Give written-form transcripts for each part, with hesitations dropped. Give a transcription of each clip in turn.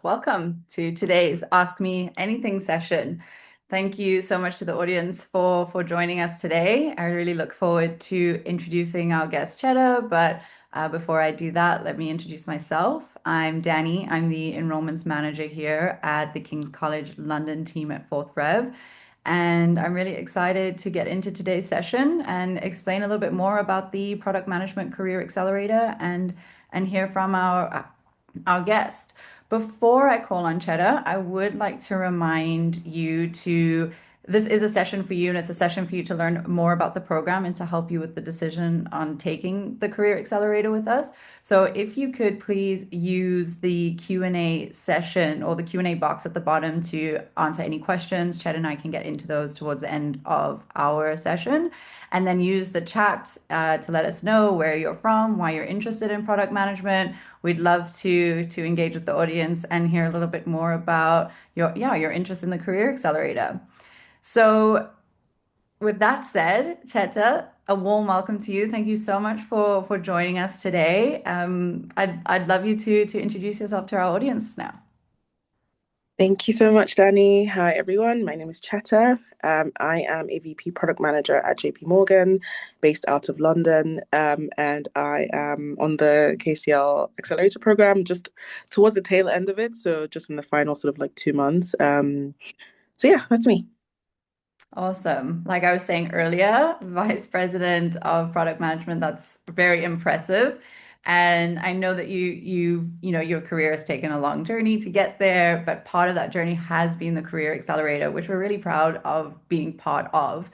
Welcome to today's Ask Me Anything session. Thank you so much to the audience for joining us today. I really look forward to introducing our guest Cheta, but before I do that, let me introduce myself. I'm Dani. I'm the Enrolments Manager here at the King's College London team at FourthRev. And I'm really excited to get into today's session and explain a little bit more about the Product Management Career Accelerator and hear from our guest. Before I call on Cheta, I would like to remind you to this is a session for you, and it's a session for you to learn more about the program and to help you with the decision on taking the Career Accelerator with us. So if you could please use the Q&A session or the Q&A box at the bottom to answer any questions. Cheta and I can get into those towards the end of our session. And then use the chat to let us know where you're from, why you're interested in product management. We'd love to engage with the audience and hear a little bit more about your interest in the Career Accelerator. So with that said, Cheta, a warm welcome to you. Thank you so much for joining us today. I'd love you to introduce yourself to our audience now. Thank you so much, Dani. Hi, everyone. My name is Cheta. I am a VP Product Manager at JPMorgan, based out of London, and I am on the KCL Accelerator program, just towards the tail end of it, so just in the final sort of like 2 months. So yeah, that's me. Awesome. Like I was saying earlier, Vice President of Product Management, that's very impressive. And I know that your career has taken a long journey to get there, but part of that journey has been the Career Accelerator, which we're really proud of being part of.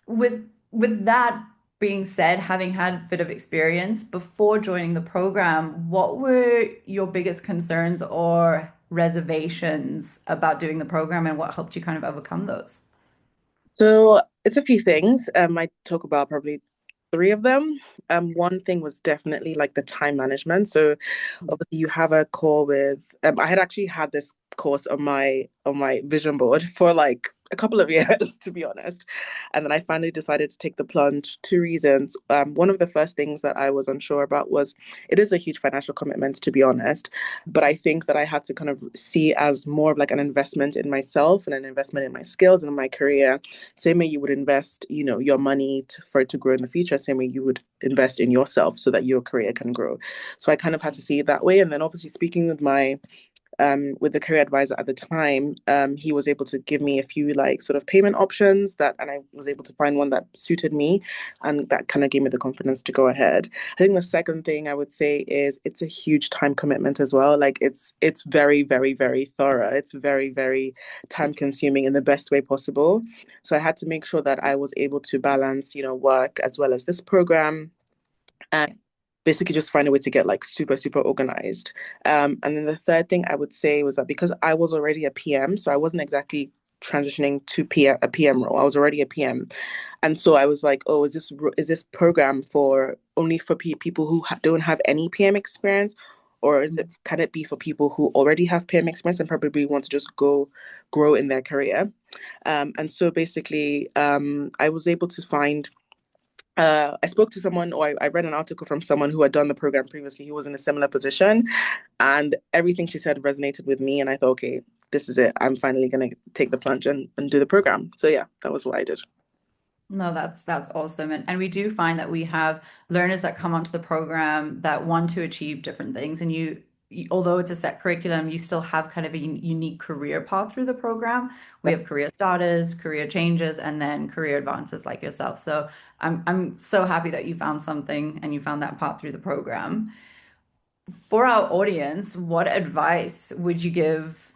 With that being said, having had a bit of experience before joining the program, what were your biggest concerns or reservations about doing the program, and what helped you kind of overcome those? So it's a few things. I talk about probably three of them. One thing was definitely like the time management. So obviously you have a call with I had actually had this course on my vision board for like a couple of years, to be honest. And then I finally decided to take the plunge. Two reasons. One of the first things that I was unsure about was it is a huge financial commitment, to be honest. But I think that I had to kind of see as more of like an investment in myself and an investment in my skills and in my career. Same way you would invest, your money for it to grow in the future, same way you would invest in yourself so that your career can grow. So I kind of had to see it that way. And then obviously speaking with the career advisor at the time, he was able to give me a few like sort of payment options and I was able to find one that suited me, and that kind of gave me the confidence to go ahead. I think the second thing I would say is it's a huge time commitment as well. Like it's very, very, very thorough. It's very, very time consuming in the best way possible. So I had to make sure that I was able to balance, work as well as this program, and basically just find a way to get like super, super organized. And then the third thing I would say was that because I was already a PM, so I wasn't exactly transitioning to a PM role. I was already a PM. And so I was like, oh, is this program for only for people who don't have any PM experience? Or can it be for people who already have PM experience and probably want to just grow in their career? And so basically, I was able to find I spoke to someone, or I read an article from someone who had done the program previously, who was in a similar position, and everything she said resonated with me. And I thought, okay, this is it. I'm finally going to take the plunge and do the program. So yeah, that was what I did. No, that's awesome. And we do find that we have learners that come onto the program that want to achieve different things. And although it's a set curriculum, you still have kind of a unique career path through the program. We have career starters, career changes, and then career advances like yourself. So I'm so happy that you found something and you found that path through the program. For our audience, what advice would you give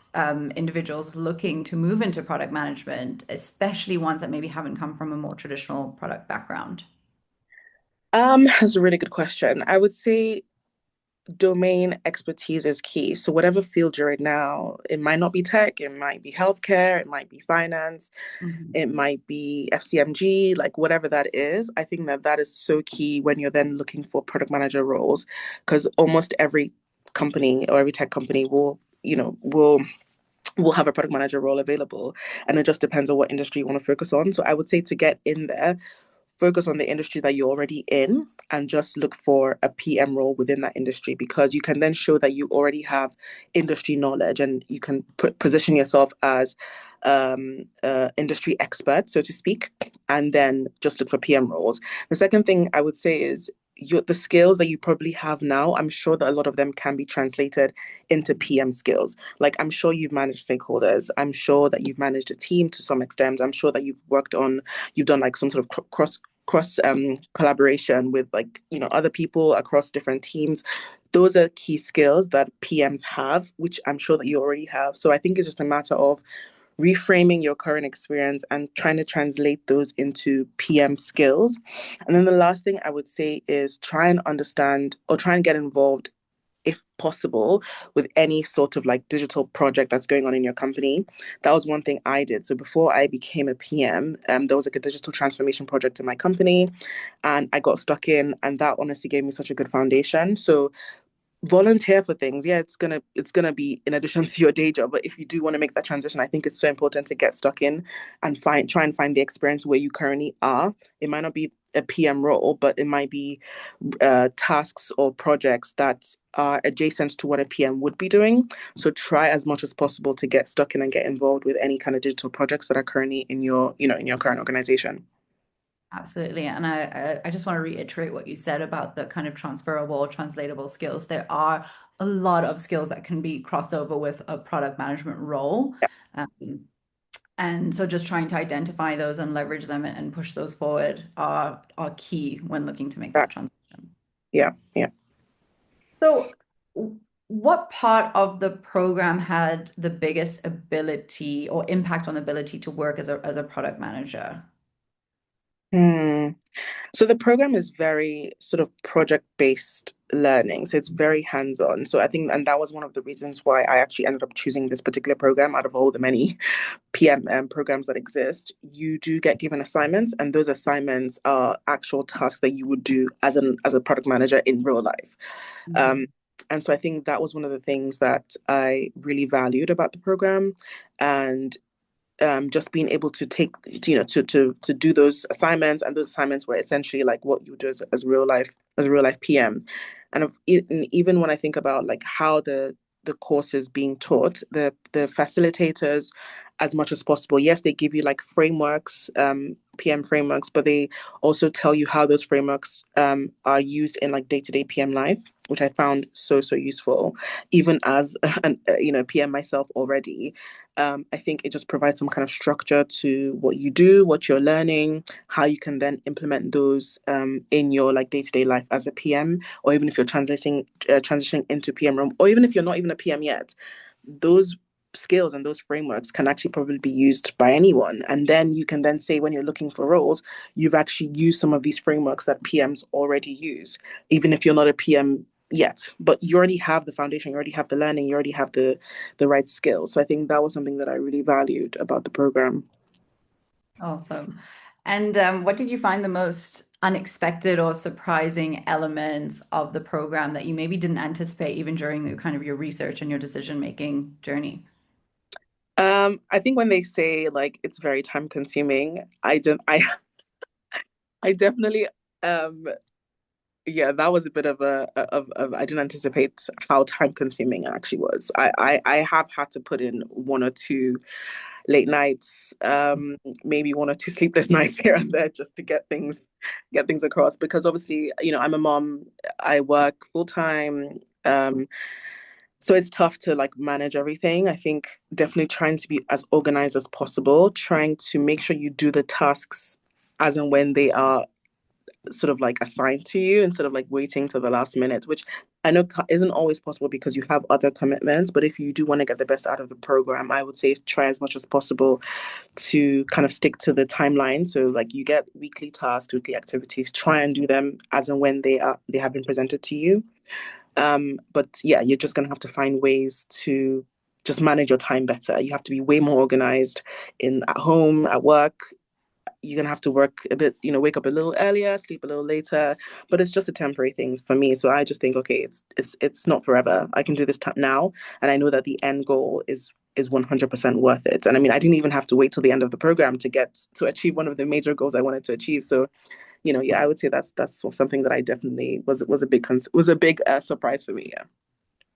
individuals looking to move into product management, especially ones that maybe haven't come from a more traditional product background? That's a really good question. I would say domain expertise is key. So whatever field you're in now, it might not be tech, it might be healthcare, it might be finance, Mhm. it might be FCMG, like whatever that is. I think that that is so key when you're then looking for product manager roles, because almost every company or every tech company will have a product manager role available, and it just depends on what industry you want to focus on. So I would say to get in there, focus on the industry that you're already in and just look for a PM role within that industry, because you can then show that you already have industry knowledge and you can position yourself as industry expert, so to speak, and then just look for PM roles. The second thing I would say is the skills that you probably have now, I'm sure that a lot of them can be translated into PM skills. Like, I'm sure you've managed stakeholders. I'm sure that you've managed a team to some extent. I'm sure that you've done like some sort of cross collaboration with, like, other people across different teams. Those are key skills that PMs have, which I'm sure that you already have. So I think it's just a matter of reframing your current experience and trying to translate those into PM skills. And then the last thing I would say is try and understand or try and get involved, if possible, with any sort of like digital project that's going on in your company. That was one thing I did. So before I became a PM, there was like a digital transformation project in my company, and I got stuck in, and that honestly gave me such a good foundation. So volunteer for things. Yeah, it's gonna be in addition to your day job, but if you do want to make that transition, I think it's so important to get stuck in and try and find the experience where you currently are. It might not be a PM role, but it might be tasks or projects that are adjacent to what a PM would be doing. So try as much as possible to get stuck in and get involved with any kind of digital projects that are currently in your in your current organization. Absolutely. And I just want to reiterate what you said about the kind of transferable, translatable skills. There are a lot of skills that can be crossed over with a product management role. Um, and so just trying to identify those and leverage them and push those forward are key when looking to make Yeah, that transition. yeah, yeah. So what part of the program had the biggest ability or impact on the ability to work as a product manager? Hmm. So the program is very sort of project-based learning. So it's very hands-on. So I think, and that was one of the reasons why I actually ended up choosing this particular program out of all the many PM programs that exist. You do get given assignments, and those assignments are actual tasks that you would do as a product manager in real life. Um, Mhm. and so I think that was one of the things that I really valued about the program. And just being able to take, to do those assignments, and those assignments were essentially like what you do as a real life PM. And even when I think about like how the course is being taught, the facilitators, as much as possible, yes, they give you like frameworks, PM frameworks, but they also tell you how those frameworks are used in like day-to-day PM life, which I found so useful, even as an PM myself already. I think it just provides some kind of structure to what you do, what you're learning, how you can then implement those in your like day-to-day life as a PM, or even if you're transitioning into PM role, or even if you're not even a PM yet. Those skills and those frameworks can actually probably be used by anyone. And then you can then say when you're looking for roles, you've actually used some of these frameworks that PMs already use, even if you're not a PM yet, but you already have the foundation, you already have the learning, you already have the right skills. So I think that was something that I really valued about the program. Awesome. And what did you find the most unexpected or surprising elements of the program that you maybe didn't anticipate even during the kind of your research and your decision-making journey? I think when they say like it's very time consuming, I definitely um yeah, that was a bit of of I didn't anticipate how time consuming it actually was. I have had to put in one or two late nights, maybe one or two sleepless nights here and there just to get things across, because obviously, I'm a mom, I work full time. So it's tough to like manage everything. I think definitely trying to be as organized as possible, trying to make sure you do the tasks as and when they are sort of like assigned to you, instead of like waiting till the last minute, which I know isn't always possible because you have other commitments. But if you do want to get the best out of the program, I would say try as much as possible to kind of stick to the timeline. So like you get weekly tasks, weekly activities, try and do them as and when they have been presented to you. But yeah, you're just gonna have to find ways to just manage your time better. You have to be way more organized in at home, at work. You're gonna have to work a bit, wake up a little earlier, sleep a little later, but it's just a temporary thing for me. So I just think, okay, it's not forever. I can do this now, and I know that the end goal is 100% worth it. And I mean, I didn't even have to wait till the end of the program to achieve one of the major goals I wanted to achieve. So yeah, I would say that's something that I definitely was a big surprise for me. Yeah.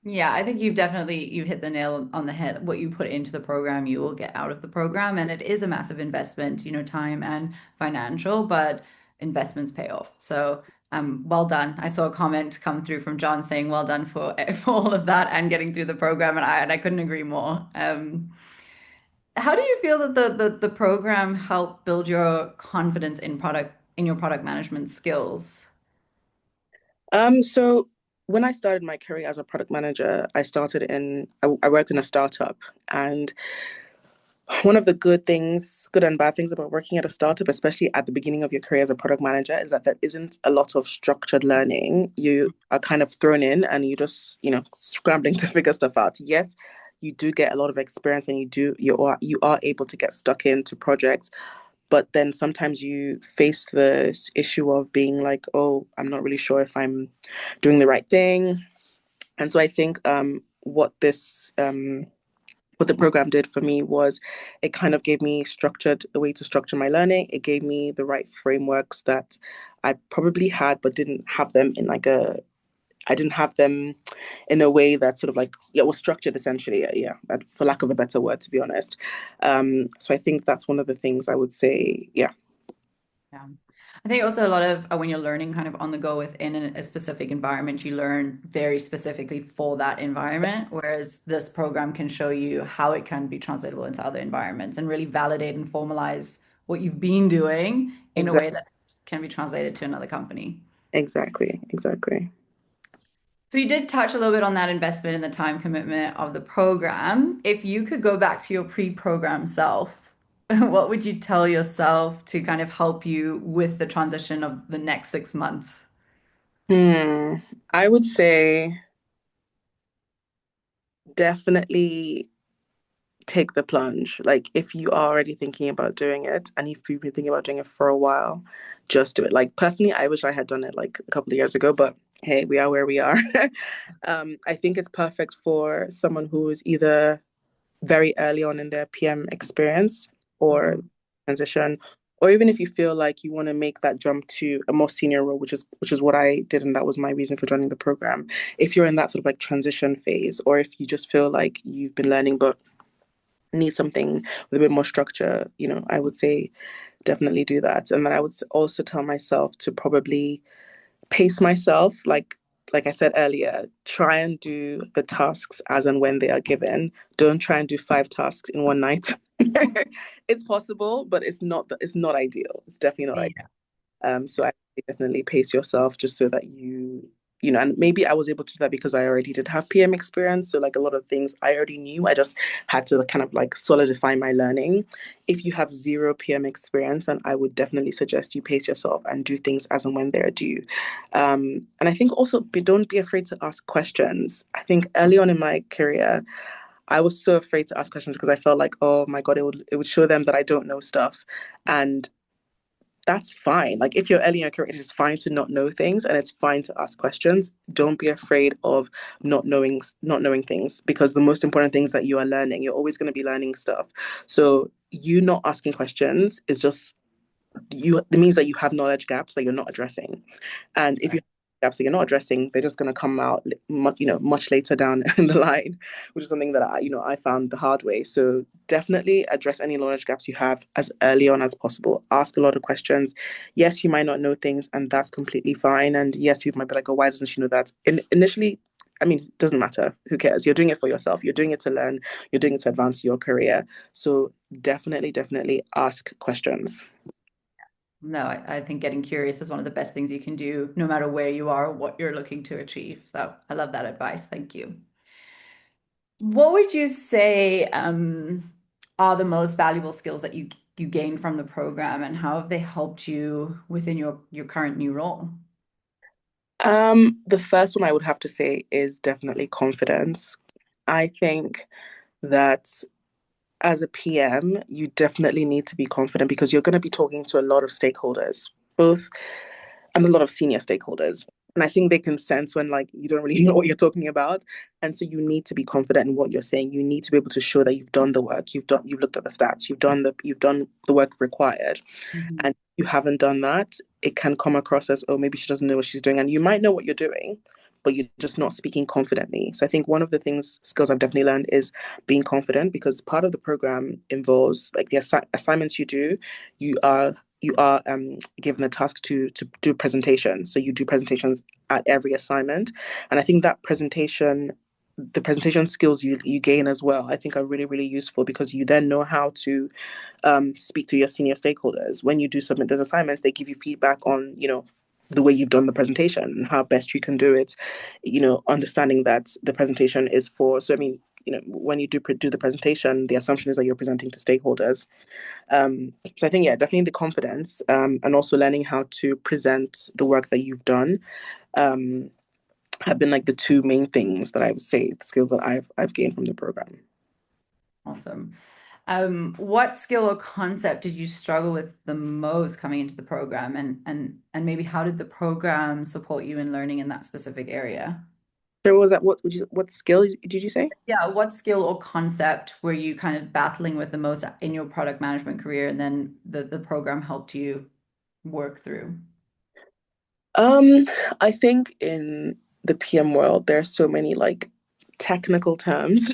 Yeah, I think you've hit the nail on the head. What you put into the program, you will get out of the program, and it is a massive investment, time and financial, but investments pay off. So, well done. I saw a comment come through from John saying, "Well done for, for all of that and getting through the program," and I couldn't agree more. How do you feel that the program helped build your confidence in your product management skills? So when I started my career as a product manager, I worked in a startup, and one of the good and bad things about working at a startup, especially at the beginning of your career as a product manager, is that there isn't a lot of structured learning. You are kind of thrown in and you just, scrambling to figure stuff out. Yes, you do get a lot of experience and you are able to get stuck into projects, but then sometimes you face the issue of being like, oh, I'm not really sure if I'm doing the right thing. And so I think what the program did for me was it kind of gave me a way to structure my learning. It gave me the right frameworks that I probably had, but I didn't have them in a way that sort of like, yeah, was structured essentially. Yeah, for lack of a better word, to be honest. So I think that's one of the things I would say. Yeah, Yeah. I think also a lot of when you're learning kind of on the go within a specific environment, you learn very specifically for that environment, whereas this program can show you how it can be translatable into other environments and really validate and formalize what you've been doing in a way exactly, that can be translated to another company. exactly. So you did touch a little bit on that investment and the time commitment of the program. If you could go back to your pre-program self, what would you tell yourself to kind of help you with the transition of the next 6 months? Hmm. I would say definitely take the plunge. Like if you are already thinking about doing it and if you've been thinking about doing it for a while, just do it. Like personally, I wish I had done it like a couple of years ago, but hey, we are where we are. I think it's perfect for someone who is either very early on in their PM experience or Mhm. transition, or even if you feel like you want to make that jump to a more senior role, which is what I did, and that was my reason for joining the program. If you're in that sort of like transition phase, or if you just feel like you've been learning but need something with a bit more structure, I would say definitely do that. And then I would also tell myself to probably pace myself. Like I said earlier, try and do the tasks as and when they are given. Don't try and do 5 tasks in one night. It's possible, but it's not ideal. It's definitely not ideal. Yeah. So I definitely pace yourself just so that and maybe I was able to do that because I already did have PM experience. So like a lot of things I already knew. I just had to kind of like solidify my learning. If you have zero PM experience, then I would definitely suggest you pace yourself and do things as and when they're due. And I think also don't be afraid to ask questions. I think early on in my career, I was so afraid to ask questions because I felt like, oh my God, it would show them that I don't know stuff. And that's fine. Like if you're early in your career, it is fine to not know things and it's fine to ask questions. Don't be afraid of not knowing things because the most important things that you are learning, you're always going to be learning stuff. So you not asking questions is just it means that you have knowledge gaps that you're not addressing. And if you have gaps that you're not addressing, they're just going to come out much later down in the line, which is something that I found the hard way. So definitely address any knowledge gaps you have as early on as possible. Ask a lot of questions. Yes, you might not know things, and that's completely fine. And yes, people might be like, "Oh, why doesn't she know that?" Initially, I mean, it doesn't matter. Who cares? You're doing it for yourself. You're doing it to learn. You're doing it to advance your career. So definitely ask questions. No, I think getting curious is one of the best things you can do, no matter where you are or what you're looking to achieve. So I love that advice. Thank you. What would you say are the most valuable skills that you gained from the program, and how have they helped you within your current new role? The first one I would have to say is definitely confidence. I think that as a PM, you definitely need to be confident because you're going to be talking to a lot of stakeholders, both and a lot of senior stakeholders. And I think they can sense when like you don't really know what you're talking about. And so you need to be confident in what you're saying. You need to be able to show that you've done the work, you've looked at the stats, you've done the work required. Mhm. And you haven't done that, it can come across as, oh, maybe she doesn't know what she's doing. And you might know what you're doing, but you're just not speaking confidently. So I think one of the skills I've definitely learned is being confident, because part of the program involves like the assignments you do, you are given a task to do presentations. So you do presentations at every assignment. And I think that the presentation skills you gain as well, I think are really, really useful, because you then know how to speak to your senior stakeholders. When you do submit those assignments, they give you feedback on, the way you've done the presentation and how best you can do it, understanding that the presentation is so I mean, when you do the presentation, the assumption is that you're presenting to stakeholders. So I think, yeah, definitely the confidence, and also learning how to present the work that you've done, um, have been like the two main things that I would say, the skills that I've gained from the program. Awesome. What skill or concept did you struggle with the most coming into the program, and maybe how did the program support you in learning in that specific area? So was that what skill did you say? Yeah, what skill or concept were you kind of battling with the most in your product management career, and then the program helped you work through? Um, I think in the PM world, there are so many like technical terms,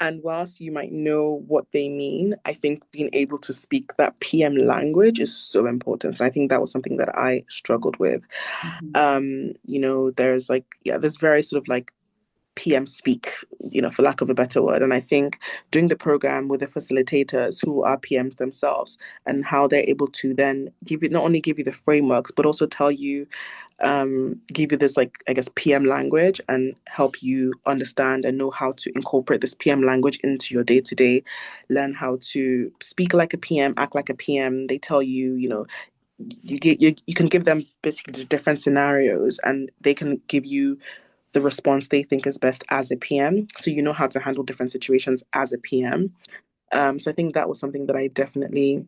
and whilst you might know what they mean, I think being able to speak that PM language is so important. And I think that was something that I struggled with. Mhm. There's like, yeah, there's very sort of like PM speak, for lack of a better word. And I think doing the program with the facilitators who are PMs themselves, and how they're able to then not only give you the frameworks, but also give you this, like, I guess, PM language, and help you understand and know how to incorporate this PM language into your day to day, learn how to speak like a PM, act like a PM. They tell you, you can give them basically the different scenarios, and they can give you the response they think is best as a PM. So you know how to handle different situations as a PM. So I think that was something that I definitely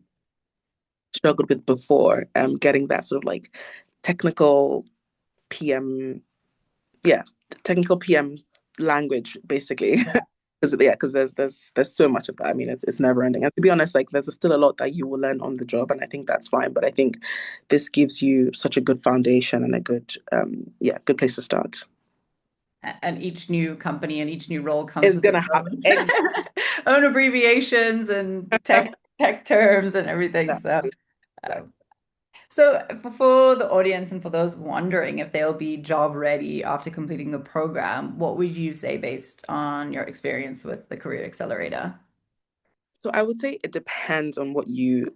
struggled with before, getting that sort of like technical PM, yeah, technical PM language, basically. Because there's so much of that. I mean, it's never ending. And to be honest, like there's still a lot that you will learn on the job, and I think that's fine. But I think this gives you such a good foundation and a good place to start. And each new company and each new role comes It's with gonna its happen. Exactly. own abbreviations and tech terms and everything. So, um, so for the audience and for those wondering if they'll be job ready after completing the program, what would you say based on your experience with the Career Accelerator? So I would say it depends on what you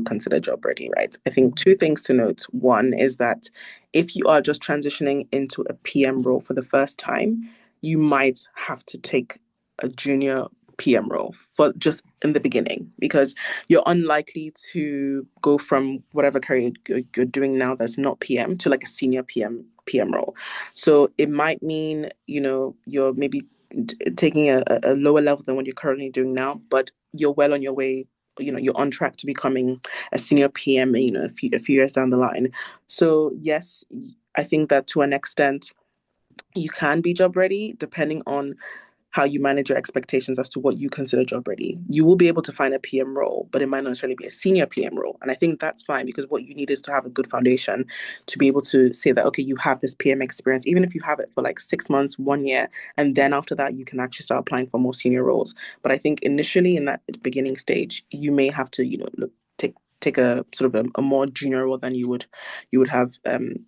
consider job ready, right? I think two things to note. One is that if you are just transitioning into a PM role for the first time, you might have to take a junior PM role for just in the beginning, because you're unlikely to go from whatever career you're doing now that's not PM to like a senior PM role. So it might mean, you're maybe taking a lower level than what you're currently doing now, but you're well on your way. You're on track to becoming a senior PM, a few years down the line. So yes, I think that to an extent you can be job ready, depending on how you manage your expectations as to what you consider job ready. You will be able to find a PM role, but it might not necessarily be a senior PM role. And I think that's fine, because what you need is to have a good foundation to be able to say that, okay, you have this PM experience, even if you have it for like 6 months, 1 year, and then after that, you can actually start applying for more senior roles. But I think initially in that beginning stage, you may have to, take a sort of a more junior role than you would have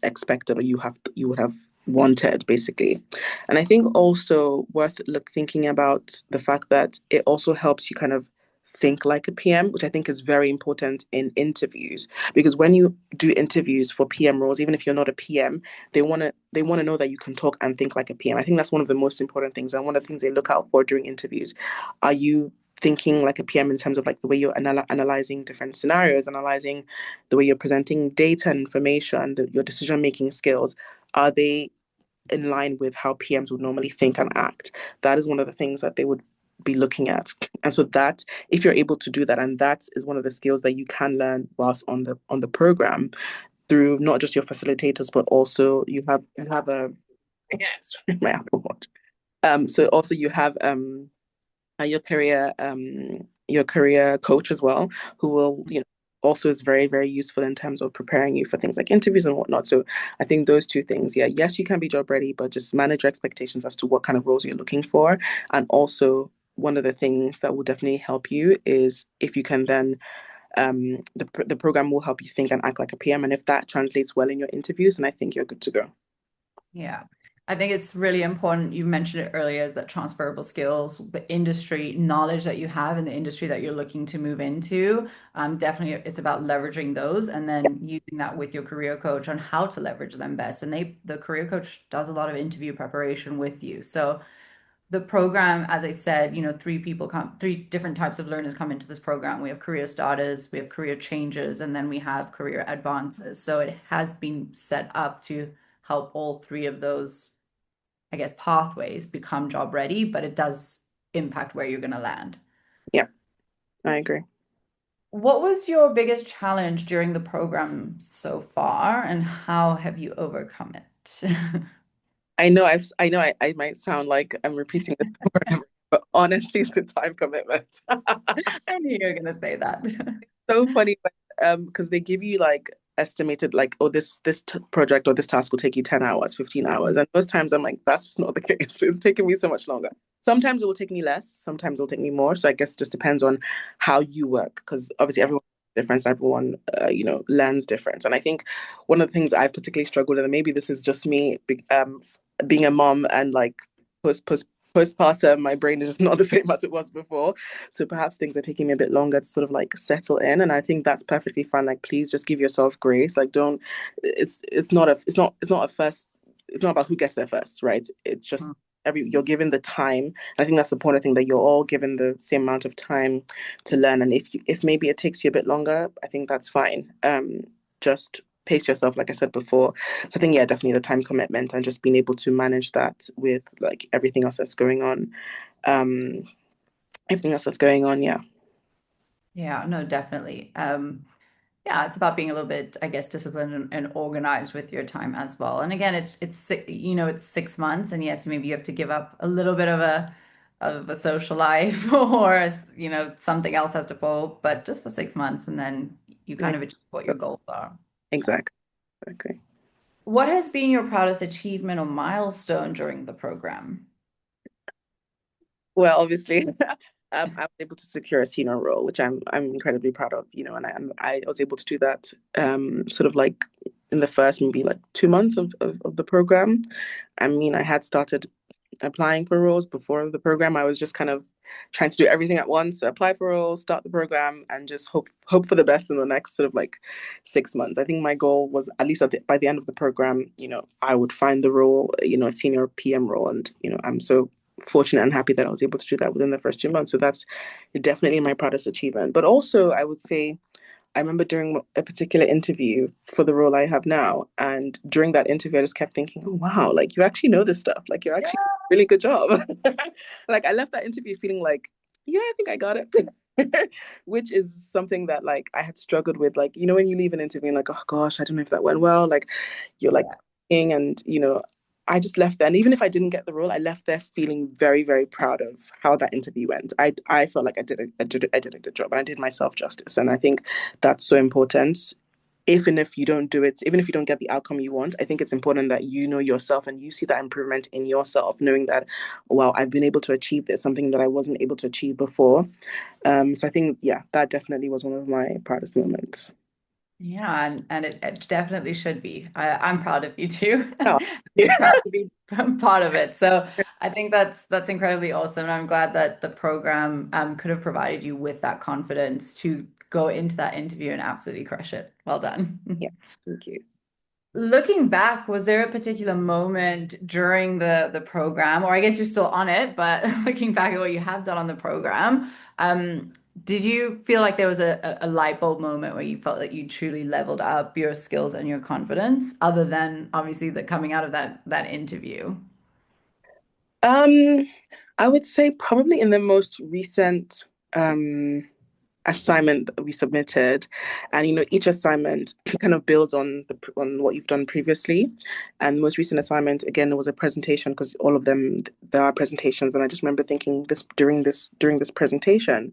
expected, or you would have wanted, basically. And I think also worth thinking about the fact that it also helps you kind of think like a PM, which I think is very important in interviews. Because when you do interviews for PM roles, even if you're not a PM, they want to know that you can talk and think like a PM. I think that's one of the most important things, and one of the things they look out for during interviews. Are you thinking like a PM in terms of like the way you're analyzing different scenarios, analyzing the way you're presenting data and information, your decision making skills? Are they in line with how PMs would normally think and act? That is one of the things that they would be looking at. And so that, if you're able to do that, and that is one of the skills that you can learn whilst on the program, through not just your facilitators, but also you have a yes, my Apple Watch. So also you have your career coach as well, who will, also is very, very useful in terms of preparing you for things like interviews and whatnot. So I think those two things, yeah, yes, you can be job ready, but just manage your expectations as to what kind of roles you're looking for. And also one of the things that will definitely help you is if you can then the program will help you think and act like a PM. And if that translates well in your interviews, then I think you're good to go. Yeah. I think it's really important. You mentioned it earlier, is that transferable skills, the industry knowledge that you have in the industry that you're looking to move into. Definitely it's about leveraging those and then using that with your career coach on how to leverage them best. And the career coach does a lot of interview preparation with you. So the program, as I said, three different types of learners come into this program. We have career starters, we have career changers, and then we have career advances. So it has been set up to help all three of those, I guess, pathways become job ready, but it does impact where you're going to land. Yeah, I agree. What was your biggest challenge during the program so far, and how have you overcome it? I know I might sound like I'm repeating this over and over, but honestly, it's the time commitment. I knew you were going to say that. So funny, because they give you like estimated like, oh, this project or this task will take you 10 hours, 15 hours. And most times I'm like, that's just not the case. It's taking me so much longer. Sometimes it will take me less, sometimes it will take me more. So I guess it just depends on how you work, because obviously everyone is different, so everyone learns different. And I think one of the things I particularly struggled with, and maybe this is just me, being a mom and like postpartum, my brain is just not the same as it was before. So perhaps things are taking me a bit longer to sort of like settle in. And I think that's perfectly fine. Like, please just give yourself grace. Like, don't, it's not a first, it's not about who gets there first, right? It's just you're given the time. I think that's the important thing, that you're all given the same amount of time to learn. And if maybe it takes you a bit longer, I think that's fine. Just pace yourself, like I said before. So I think, yeah, definitely the time commitment and just being able to manage that with like everything else that's going on. Um, everything else that's going on, yeah. Yeah, no, definitely. Yeah, it's about being a little bit, I guess, disciplined and organized with your time as well. And again, it's 6 months, and yes, maybe you have to give up a little bit of a social life, or something else has to fall, but just for 6 months, and then you Yeah, kind of achieve what your goals are. exactly. Exactly. What has been your proudest achievement or milestone during the program? Well, obviously, I was able to secure a senior role, which I'm incredibly proud of, and I was able to do that sort of like in the first maybe like 2 months of the program. I mean, I had started applying for roles before the program. I was just kind of trying to do everything at once, apply for roles, start the program, and just hope for the best in the next sort of like 6 months. I think my goal was at least by the end of the program, I would find the role, a senior PM role, and I'm so fortunate and happy that I was able to do that within the first 2 months. So that's definitely my proudest achievement. But also, I would say I remember during a particular interview for the role I have now, and during that interview, I just kept thinking, "Oh wow, like you actually know this stuff. Like you're actually doing a really good job." Like I left that interview feeling like, "Yeah, I think I got it." Which is something that like I had struggled with. Like when you leave an interview, and like, "Oh gosh, I don't know if that went well." Like you're like, and I just left there. And even if I didn't get the role, I left there feeling very, very proud of how that interview went. I felt like I did a good job, and I did myself justice. And I think that's so important. Even if you don't do it, even if you don't get the outcome you want, I think it's important that you know yourself and you see that improvement in yourself, knowing that, wow, I've been able to achieve this, something that I wasn't able to achieve before. So I think, yeah, that definitely was one of my proudest moments. Yeah, and it definitely should be. I'm proud of you too. Oh, I'm yeah. proud to be part of it. So I think that's incredibly awesome. And I'm glad that the program could have provided you with that confidence to go into that interview and absolutely crush it. Well done. Yeah, thank you. Looking back, was there a particular moment during the program, or I guess you're still on it, but looking back at what you have done on the program, did you feel like there was a light bulb moment where you felt that you truly leveled up your skills and your confidence, other than obviously the coming out of that interview? Um, I would say probably in the most recent assignment that we submitted, and each assignment kind of builds on what you've done previously. And the most recent assignment, again, it was a presentation, because all of them, there are presentations, and I just remember thinking this during this presentation,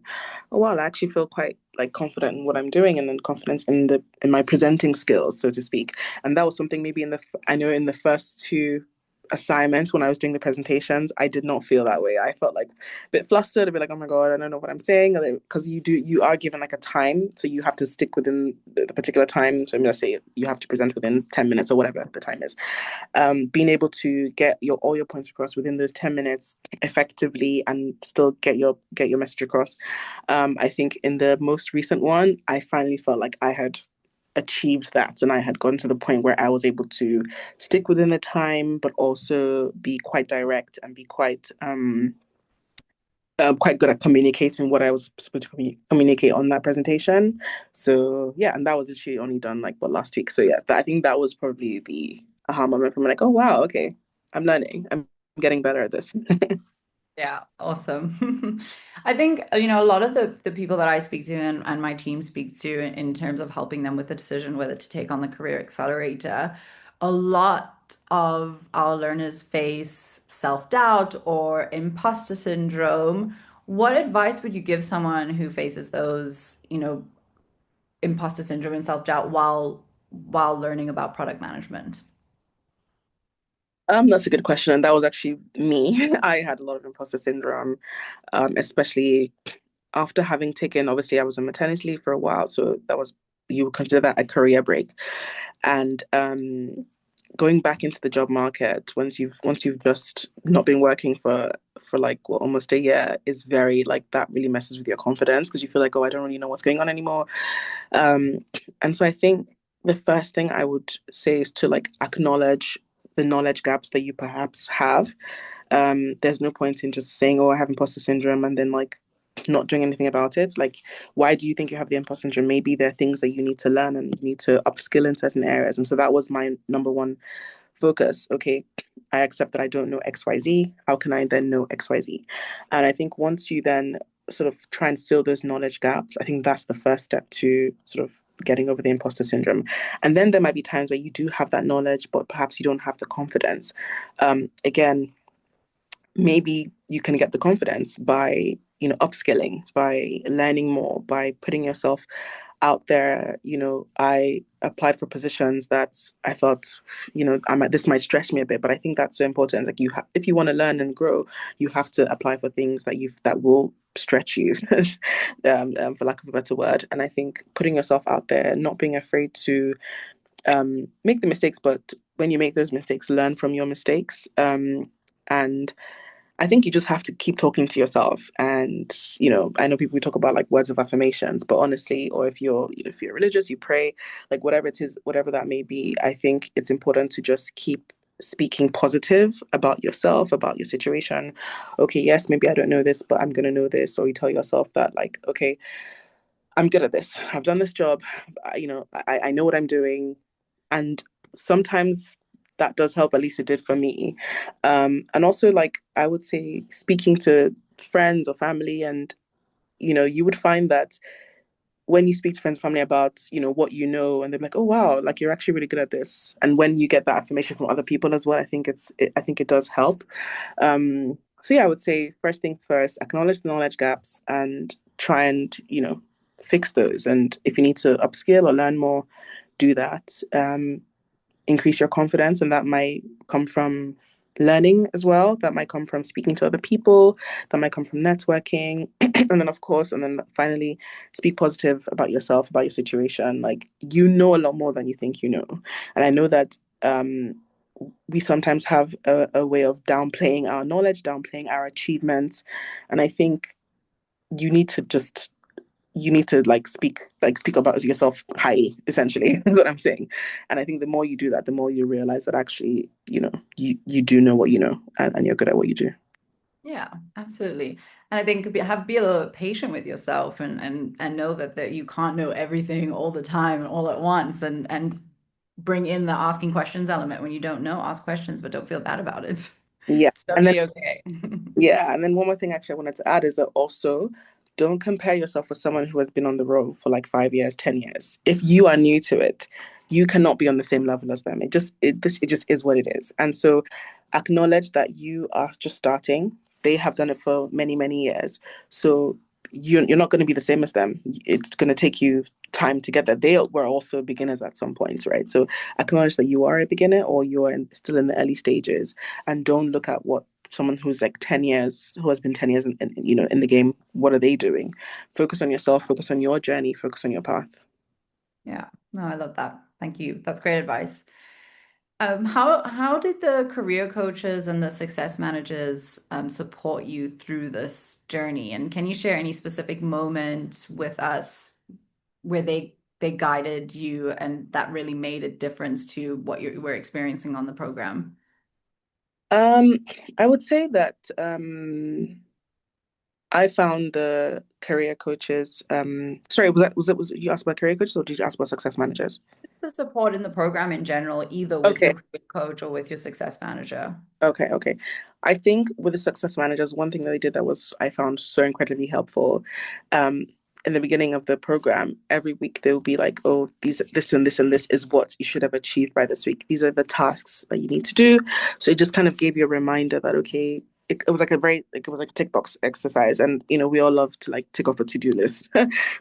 oh wow, I actually feel quite like confident in what I'm doing, and then confidence in my presenting skills, so to speak. And that was something maybe I know in the first two assignments when I was doing the presentations, I did not feel that way. I felt like a bit flustered, a bit like, oh my God, I don't know what I'm saying. Because you are given like a time, so you have to stick within the particular time. So I'm gonna say you have to present within 10 minutes or whatever the time is. Being able to get all your points across within those 10 minutes effectively, and still get your message across. I think in the most recent one, I finally felt like I had achieved that, and I had gotten to the point where I was able to stick within the time, but also be quite direct and be quite good at communicating what I was supposed to communicate on that presentation. So yeah, and that was actually only done like last week. So yeah, I think that was probably the aha moment for me. Like, oh wow, okay, I'm learning. I'm getting better at this. Yeah, awesome. I think, a lot of the people that I speak to and my team speaks to in terms of helping them with the decision whether to take on the Career Accelerator, a lot of our learners face self-doubt or imposter syndrome. What advice would you give someone who faces those, imposter syndrome and self-doubt while learning about product management? That's a good question, and that was actually me. I had a lot of imposter syndrome, especially after having taken. Obviously, I was on maternity leave for a while, so that was, you would consider that a career break. And going back into the job market once you've just not been working for like almost a year, is very like, that really messes with your confidence, because you feel like, oh, I don't really know what's going on anymore. um and so I think the first thing I would say is to like acknowledge the knowledge gaps that you perhaps have. There's no point in just saying, oh, I have imposter syndrome, and then like not doing anything about it. Like, why do you think you have the imposter syndrome? Maybe there are things that you need to learn, and you need to upskill in certain areas. And so that was my number one focus. Okay, I accept that I don't know XYZ. How can I then know XYZ? And I think once you then sort of try and fill those knowledge gaps, I think that's the first step to sort of getting over the imposter syndrome. And then there might be times where you do have that knowledge, but perhaps you don't have the confidence. Again, maybe you can get the confidence by upskilling, by learning more, by putting yourself out there. I applied for positions that I thought, this might stretch me a bit, but I think that's so important. Like, if you want to learn and grow, you have to apply for things that will stretch you, for lack of a better word. And I think putting yourself out there, not being afraid to make the mistakes, but when you make those mistakes, learn from your mistakes. And I think you just have to keep talking to yourself. And, I know people talk about like words of affirmations, but honestly, or if you're religious, you pray, like whatever it is, whatever that may be, I think it's important to just keep speaking positive about yourself, about your situation. Okay, yes, maybe I don't know this, but I'm gonna know this. Or you tell yourself that, like, okay, I'm good at this. I've done this job. I know what I'm doing. And sometimes that does help. At least it did for me. And also, like, I would say, speaking to friends or family, and you would find that when you speak to friends and family about what and they're like, oh wow, like you're actually really good at this. And when you get that affirmation from other people as well, I think it does help. So yeah, I would say first things first, acknowledge the knowledge gaps and try and fix those. And if you need to upskill or learn more, do that. Increase your confidence, and that might come from learning as well. That might come from speaking to other people. That might come from networking. And then finally, speak positive about yourself, about your situation. Like, you know a lot more than you think you know. And I know that we sometimes have a way of downplaying our knowledge, downplaying our achievements. And I think you need to just speak about yourself highly, essentially, is what I'm saying. And I think the more you do that, the more you realize that actually, you do know what you know, and you're good at what you do. Yeah, absolutely. And I think be a little bit patient with yourself and know that you can't know everything all the time and all at once and bring in the asking questions element. When you don't know, ask questions, but don't feel bad about it. Yeah. It's And then totally okay. yeah, and then one more thing actually I wanted to add is that also, don't compare yourself with someone who has been on the role for like 5 years, 10 years. If you are new to it, you cannot be on the same level as them. It just is what it is. And so acknowledge that you are just starting. They have done it for many, many years. So you're not going to be the same as them. It's going to take you time to get there. They were also beginners at some point, right? So acknowledge that you are a beginner or still in the early stages, and don't look at what someone who's like 10 years, who has been 10 years in the game, what are they doing? Focus on yourself, focus on your journey, focus on your path. Yeah, no, I love that. Thank you. That's great advice. How did the career coaches and the success managers support you through this journey? And can you share any specific moments with us where they guided you and that really made a difference to what you were experiencing on the program? Um, I would say that I found the career coaches. Sorry, was you asked about career coaches or did you ask about success managers? The support in the program in general, either with Okay, your career coach or with your success manager. okay. I think with the success managers, one thing that they did that was I found so incredibly helpful. Um, in the beginning of the program, every week they will be like, "Oh, this and this and this is what you should have achieved by this week. These are the tasks that you need to do." So it just kind of gave you a reminder that okay, it was like it was like a tick box exercise, and we all love to like tick off a to do list.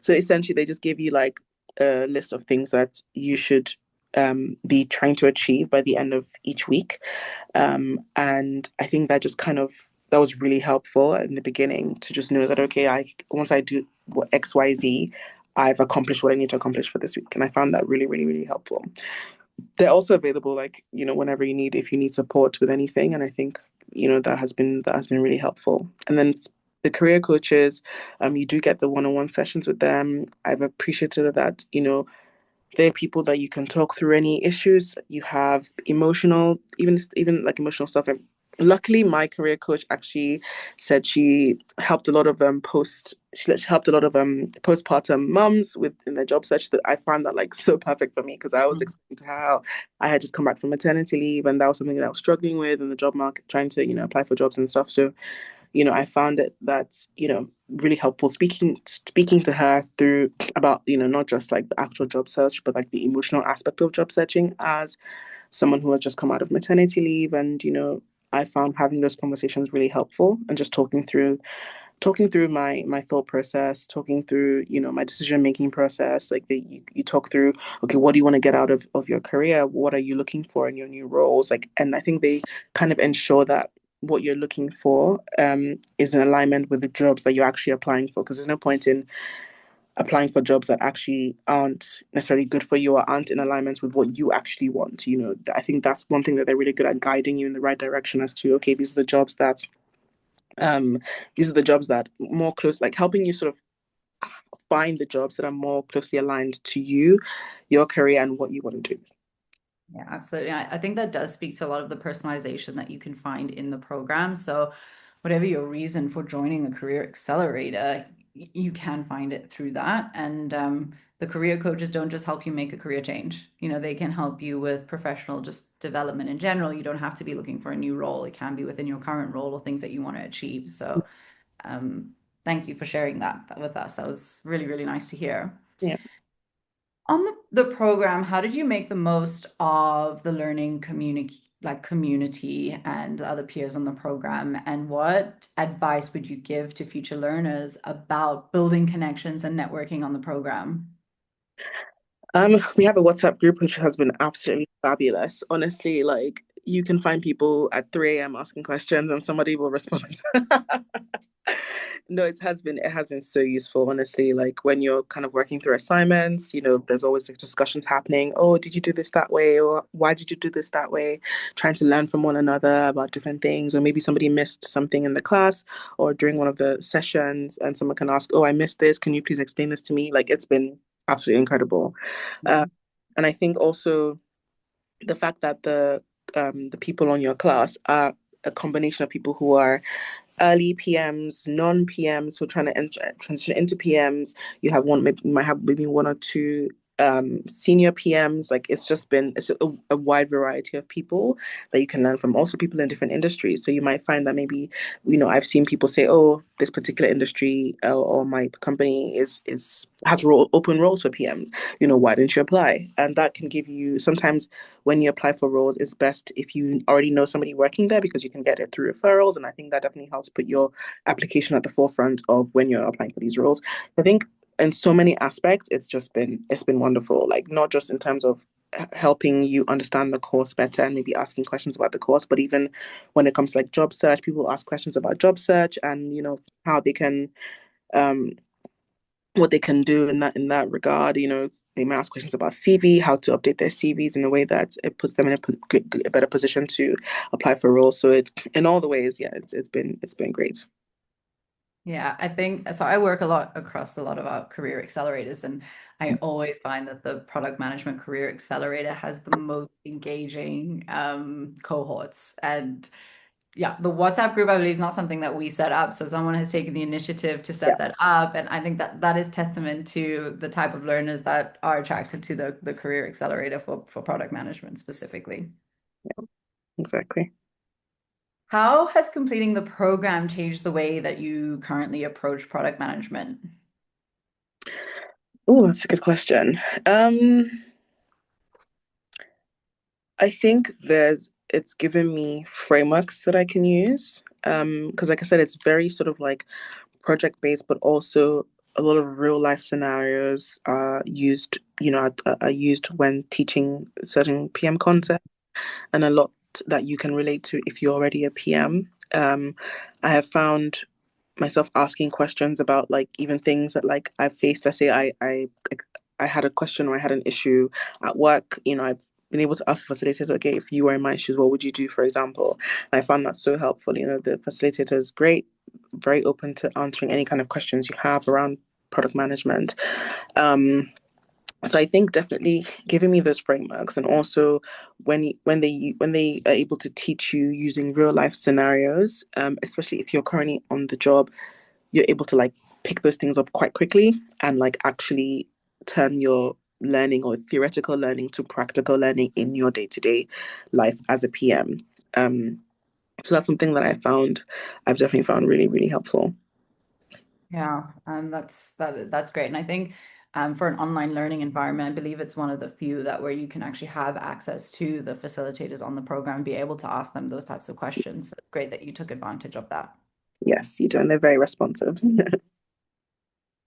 So essentially, they just gave you like a list of things that you should be trying to achieve by the end of each week. And I think that was really helpful in the beginning to just know that okay, I once I do what XYZ, I've accomplished what I need to accomplish for this week. And I found that really, really, really helpful. They're also available like, whenever you need if you need support with anything. And I think, that has been really helpful. And then the career coaches, you do get the one-on-one sessions with them. I've appreciated that, they're people that you can talk through any issues you have, emotional, even like emotional stuff. And luckily, my career coach actually said she helped a lot of she helped a lot of postpartum mums with in their job search. That I found that like so perfect for me because I was explaining to her how I had just come back from maternity leave and that was something that I was struggling with in the job market, trying to apply for jobs and stuff. So I found it that, really helpful speaking to her through about, not just like the actual job search, but like the emotional aspect of job searching as someone who has just come out of maternity leave. And, I found having those conversations really helpful and just talking through my thought process, talking through, my decision making process. Like you talk through, okay, what do you want to get out of your career? What are you looking for in your new roles? Like, and I think they kind of ensure that what you're looking for is in alignment with the jobs that you're actually applying for. Because there's no point in applying for jobs that actually aren't necessarily good for you or aren't in alignment with what you actually want. I think that's one thing that they're really good at, guiding you in the right direction as to, okay, um, these are the jobs that more close, like helping you sort of find the jobs that are more closely aligned to you, your career, and what you want to do. Yeah, absolutely. I think that does speak to a lot of the personalization that you can find in the program. So, whatever your reason for joining the Career Accelerator, you can find it through that. And the career coaches don't just help you make a career change. They can help you with professional just development in general. You don't have to be looking for a new role. It can be within your current role or things that you want to achieve. So, um, thank you for sharing that with us. That was really, really nice to hear. Yeah. On the program, how did you make the most of the learning community and other peers on the program? And what advice would you give to future learners about building connections and networking on the program? We have a WhatsApp group which has been absolutely fabulous. Honestly, like you can find people at 3 a.m. asking questions and somebody will respond. No, it has been so useful, honestly. Like when you're kind of working through assignments, there's always like discussions happening. Oh, did you do this that way? Or why did you do this that way? Trying to learn from one another about different things. Or maybe somebody missed something in the class or during one of the sessions and someone can ask, oh, I missed this. Can you please explain this to me? Like it's been absolutely incredible. Uh, Mhm. and I think also the fact that the people on your class are a combination of people who are early PMs, non-PMs who are trying to transition into PMs. You might have maybe one or two senior PMs. Like it's a wide variety of people that you can learn from. Also, people in different industries. So you might find that maybe, I've seen people say, "Oh, this particular industry or my company has open roles for PMs. Why didn't you apply?" And that can give you sometimes when you apply for roles, it's best if you already know somebody working there because you can get it through referrals. And I think that definitely helps put your application at the forefront of when you're applying for these roles. I think in so many aspects, it's been wonderful. Like not just in terms of helping you understand the course better and maybe asking questions about the course, but even when it comes to like job search, people ask questions about job search and how they can um what they can do in that regard. They may ask questions about CV, how to update their CVs in a way that it puts them in a better position to apply for roles. So in all the ways, yeah, it's been great. Yeah, I think so. I work a lot across a lot of our career accelerators, and I always find that the product management career accelerator has the most engaging cohorts. And yeah, the WhatsApp group, I believe, is not something that we set up. So someone has taken the initiative to Yeah, set that up. And I think that that is testament to the type of learners that are attracted to the career accelerator for product management specifically. exactly. How has completing the program changed the way that you currently approach product management? Oh, that's a good question. I think it's given me frameworks that I can use. Because like I said, it's very sort of like project based, but also a lot of real life scenarios are used, are used when teaching certain PM concepts, and a lot that you can relate to if you're already a PM. I have found myself asking questions about like even things that like I've faced. I say I had a question or I had an issue at work. I've been able to ask the facilitators, okay, if you were in my shoes, what would you do, for example? And I found that so helpful. The facilitator is great, very open to answering any kind of questions you have around product management. Um, so I think definitely giving me those frameworks, and also when they are able to teach you using real life scenarios, especially if you're currently on the job, you're able to like pick those things up quite quickly and like actually turn your learning or theoretical learning to practical learning in your day-to-day life as a PM. Um, so that's something that I've definitely found really, really helpful. Yeah, that's great. And I think for an online learning environment, I believe it's one of the few that where you can actually have access to the facilitators on the program, be able to ask them those types of questions. So it's great that you took advantage of that. Yes, you do, and they're very responsive.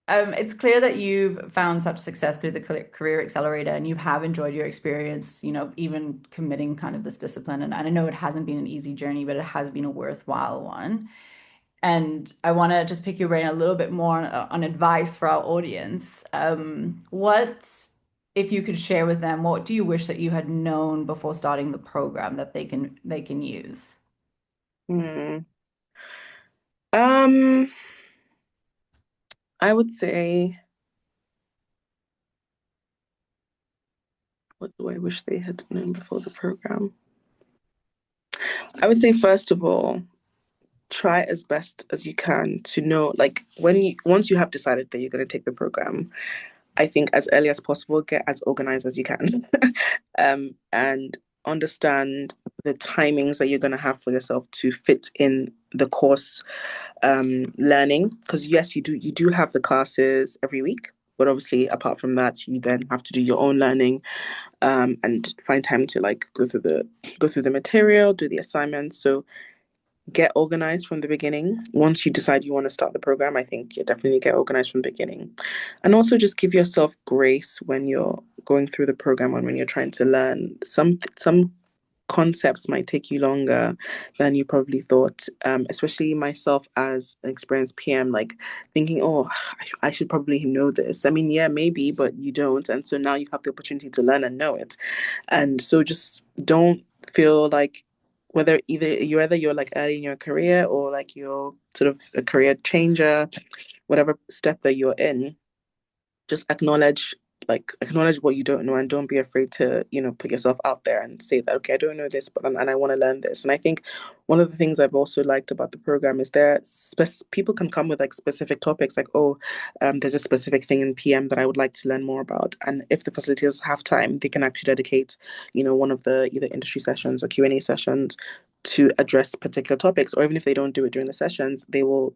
It's clear that you've found such success through the Career Accelerator and you have enjoyed your experience, even committing kind of this discipline. And I know it hasn't been an easy journey, but it has been a worthwhile one. And I want to just pick your brain a little bit more on advice for our audience. What, if you could share with them, what do you wish that you had known before starting the program that they can use? Hmm. Um, I would say, what do I wish they had known before the program? I would say, first of all, try as best as you can to know, like, once you have decided that you're going to take the program, I think as early as possible, get as organized as you can, and understand the timings that you're going to have for yourself to fit in the course learning. Because yes, you do have the classes every week, but obviously apart from that, you then have to do your own learning, and find time to like go through the material, do the assignments. So get organized from the beginning. Once you decide you want to start the program, I think you definitely get organized from the beginning. And also just give yourself grace when you're going through the program and when you're trying to learn. Some concepts might take you longer than you probably thought. Especially myself as an experienced PM, like thinking, oh, I should probably know this. I mean, yeah, maybe, but you don't. And so now you have the opportunity to learn and know it. And so just don't feel like whether you're like early in your career or like you're sort of a career changer, whatever step that you're in, just acknowledge like acknowledge what you don't know and don't be afraid to, put yourself out there and say that, okay, I don't know this, but and I want to learn this. And I think one of the things I've also liked about the program is people can come with like specific topics, like, oh, there's a specific thing in PM that I would like to learn more about. And if the facilitators have time, they can actually dedicate, one of the either industry sessions or Q&A sessions to address particular topics. Or even if they don't do it during the sessions, they will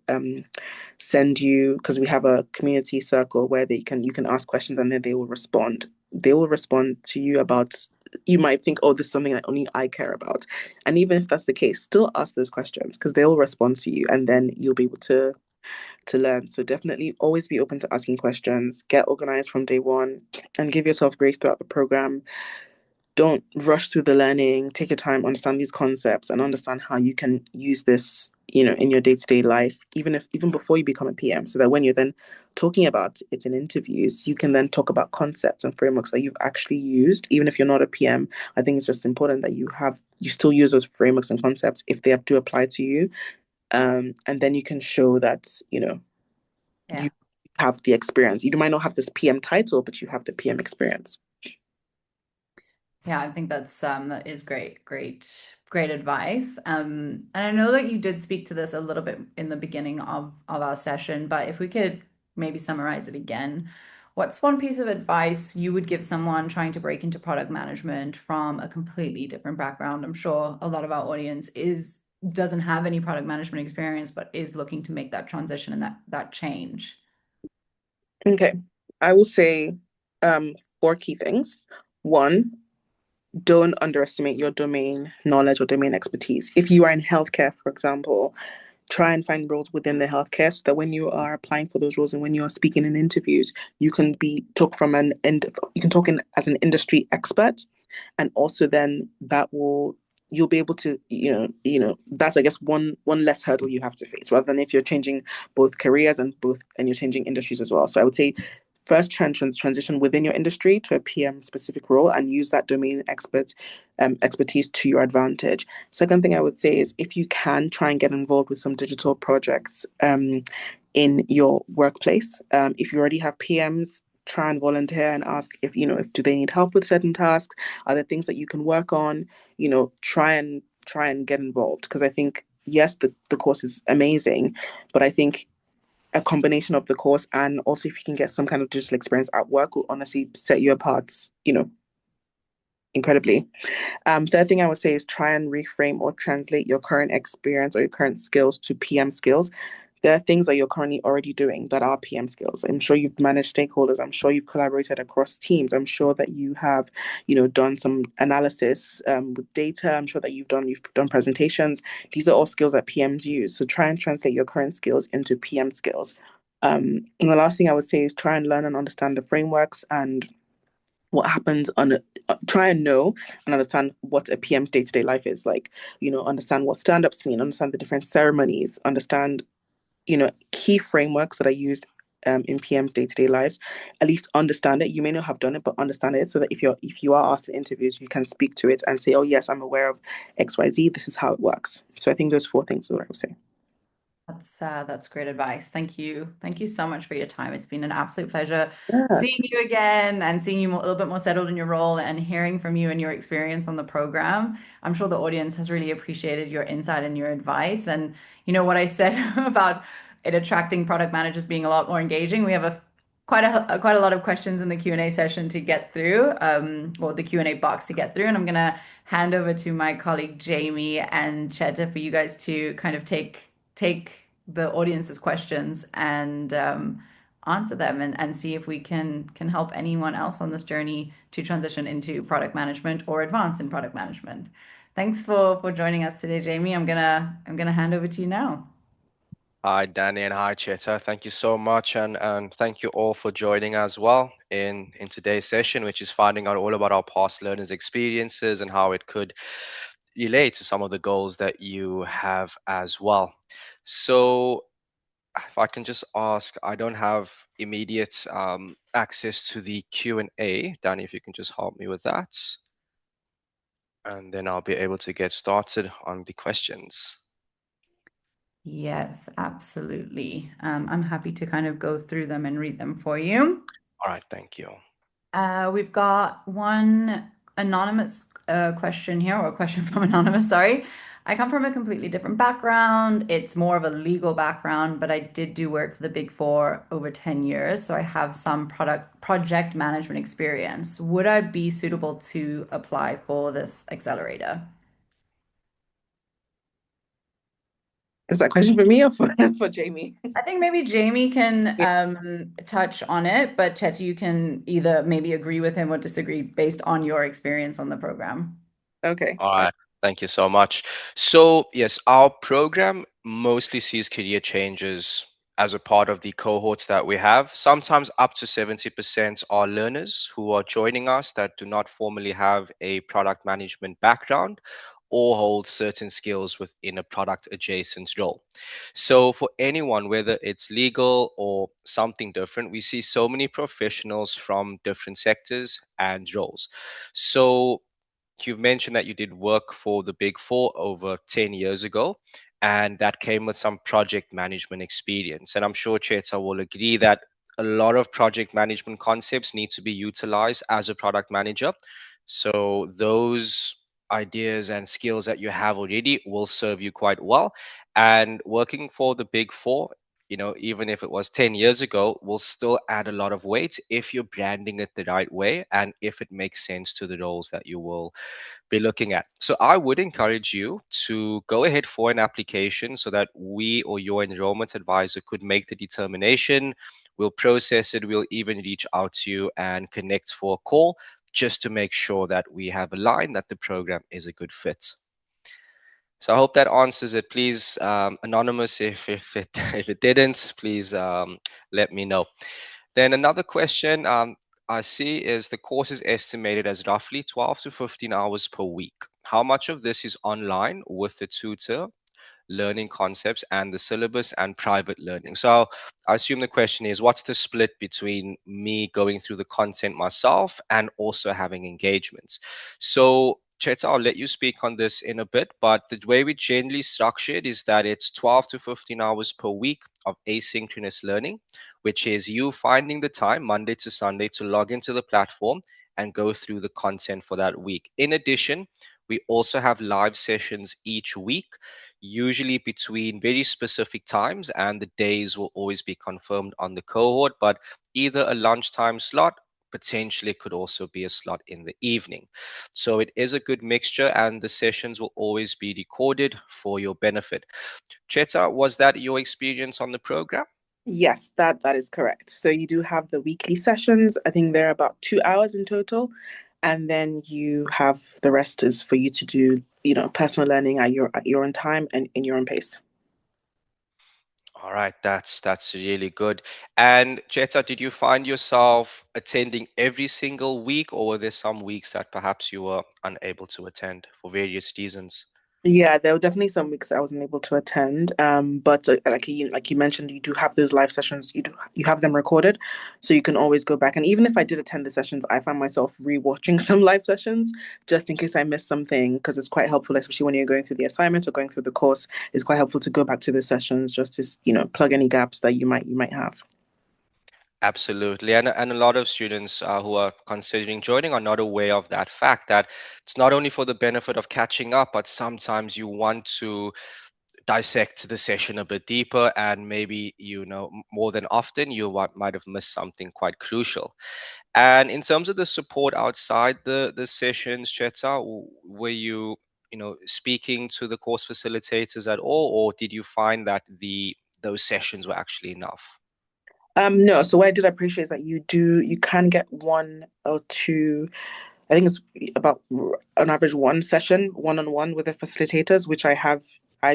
send you, because we have a community circle where you can ask questions and then they will respond. They will respond to you about, you might think, oh, this is something that only I care about. And even if that's the case, still ask those questions because they will respond to you and then you'll be able to learn. So definitely always be open to asking questions, get organized from day one, and give yourself grace throughout the program. Don't rush through the learning. Take your time, understand these concepts, and understand how you can use this, in your day-to-day life, even before you become a PM, so that when you're then talking about it in interviews, you can then talk about concepts and frameworks that you've actually used, even if you're not a PM. I think it's just important that you still use those frameworks and concepts if they have to apply to you, and then you can show that Yeah. you have the experience. You might not have this PM title, but you have the PM experience. Yeah, I think that is great advice. And I know that you did speak to this a little bit in the beginning of our session, but if we could maybe summarize it again, what's one piece of advice you would give someone trying to break into product management from a completely different background? I'm sure a lot of our audience doesn't have any product management experience, but is looking to make that transition and that change. Okay. I will say four key things. One, don't underestimate your domain knowledge or domain expertise. If you are in healthcare, for example, try and find roles within the healthcare so that when you are applying for those roles and when you are speaking in interviews, you can you can talk in as an industry expert, and also then you'll be able to, that's, I guess, one less hurdle you have to face, rather than if you're changing both careers and you're changing industries as well. So I would say first transition within your industry to a PM specific role and use that domain expertise to your advantage. Second thing I would say is, if you can, try and get involved with some digital projects in your workplace. If you already have PMs, try and volunteer and ask if do they need help with certain tasks, are there things that you can work on, try and get involved, because I think, yes, the course is amazing, but I think a combination of the course and also if you can get some kind of digital experience at work will honestly set you apart, incredibly. Third thing I would say is try and reframe or translate your current experience or your current skills to PM skills. There are things that you're currently already doing that are PM skills. I'm sure you've managed stakeholders. I'm sure you've collaborated across teams. I'm sure that you have, done some analysis with data. I'm sure that you've done presentations. These are all skills that PMs use. So try and translate your current skills into PM skills. And the last thing I would say is try and learn and understand the frameworks and what happens try and know and understand what a PM's day-to-day life is like. Understand what stand-ups mean, understand the different ceremonies, understand key frameworks that are used in PM's day-to-day lives. At least understand it. You may not have done it, but understand it so that if you are asked in interviews, you can speak to it and say, oh yes, I'm aware of XYZ, this is how it works. So I think those four things are what I would say. That's great advice. Thank you. Thank you so much for your time. It's been an absolute pleasure Yeah. seeing you again and seeing you a little bit more settled in your role and hearing from you and your experience on the program. I'm sure the audience has really appreciated your insight and your advice. And you know what I said about it attracting product managers being a lot more engaging. We have quite a lot of questions in the Q&A session to get through, or the Q&A box to get through. And I'm gonna hand over to my colleague Jamie and Cheta for you guys to kind of take the audience's questions and answer them and see if we can help anyone else on this journey to transition into product management or advance in product management. Thanks for joining us today, Jamie. I'm gonna hand over to you now. Hi, Danny, and hi, Cheta. Thank you so much, and thank you all for joining as well in today's session, which is finding out all about our past learners' experiences and how it could relate to some of the goals that you have as well. So, if I can just ask, I don't have immediate access to the Q&A. Danny, if you can just help me with that, and then I'll be able to get started on the questions. Yes, absolutely. I'm happy to kind of go through them and read them for you. All right, thank you. We've got one anonymous question here, or a question from anonymous, sorry. I come from a completely different background. It's more of a legal background, but I did do work for the Big Four over 10 years, so I have some project management experience. Would I be suitable to apply for this accelerator? Is that a question for me or for, for Jamie? I think maybe Jamie can Yeah. touch on it, but Chet, you can either maybe agree with him or disagree based on your experience on the program. Okay. All right. Thank you so much. So, yes, our program mostly sees career changes as a part of the cohorts that we have. Sometimes up to 70% are learners who are joining us that do not formally have a product management background or hold certain skills within a product adjacent role. So, for anyone, whether it's legal or something different, we see so many professionals from different sectors and roles. So, you've mentioned that you did work for the Big Four over 10 years ago, and that came with some project management experience. And I'm sure Cheta will agree that a lot of project management concepts need to be utilized as a product manager. So those ideas and skills that you have already will serve you quite well. And working for the Big Four, even if it was 10 years ago, will still add a lot of weight if you're branding it the right way and if it makes sense to the roles that you will be looking at. So I would encourage you to go ahead for an application so that we or your enrollment advisor could make the determination. We'll process it. We'll even reach out to you and connect for a call just to make sure that we have aligned that the program is a good fit. So I hope that answers it. Please, anonymous, if it if it didn't, please let me know. Then another question I see is the course is estimated as roughly 12 to 15 hours per week. How much of this is online with the tutor learning concepts and the syllabus and private learning? So I assume the question is what's the split between me going through the content myself and also having engagements? So Cheta, I'll let you speak on this in a bit, but the way we generally structure it is that it's 12 to 15 hours per week of asynchronous learning, which is you finding the time Monday to Sunday to log into the platform and go through the content for that week. In addition, we also have live sessions each week, usually between very specific times, and the days will always be confirmed on the cohort, but either a lunchtime slot, potentially could also be a slot in the evening. So it is a good mixture, and the sessions will always be recorded for your benefit. Cheta, was that your experience on the program? Yes, that is correct. So you do have the weekly sessions. I think they're about 2 hours in total. And then you have the rest is for you to do, personal learning at your own time and in your own pace. All right, that's really good. And Cheta, did you find yourself attending every single week, or were there some weeks that perhaps you were unable to attend for various reasons? Yeah, there were definitely some weeks I wasn't able to attend. But like you mentioned, you do have those live sessions. You have them recorded, so you can always go back. And even if I did attend the sessions, I find myself rewatching some live sessions just in case I missed something, because it's quite helpful, especially when you're going through the assignment or going through the course. It's quite helpful to go back to the sessions just to plug any gaps that you might have. Absolutely. And a lot of students who are considering joining are not aware of that fact that it's not only for the benefit of catching up, but sometimes you want to dissect the session a bit deeper, and maybe more than often you might have missed something quite crucial. And in terms of the support outside the sessions, Cheta, were you speaking to the course facilitators at all, or did you find that those sessions were actually enough? No, so what I did appreciate is that you can get one or two. I think it's about on average one session, one-on-one with the facilitators, which I've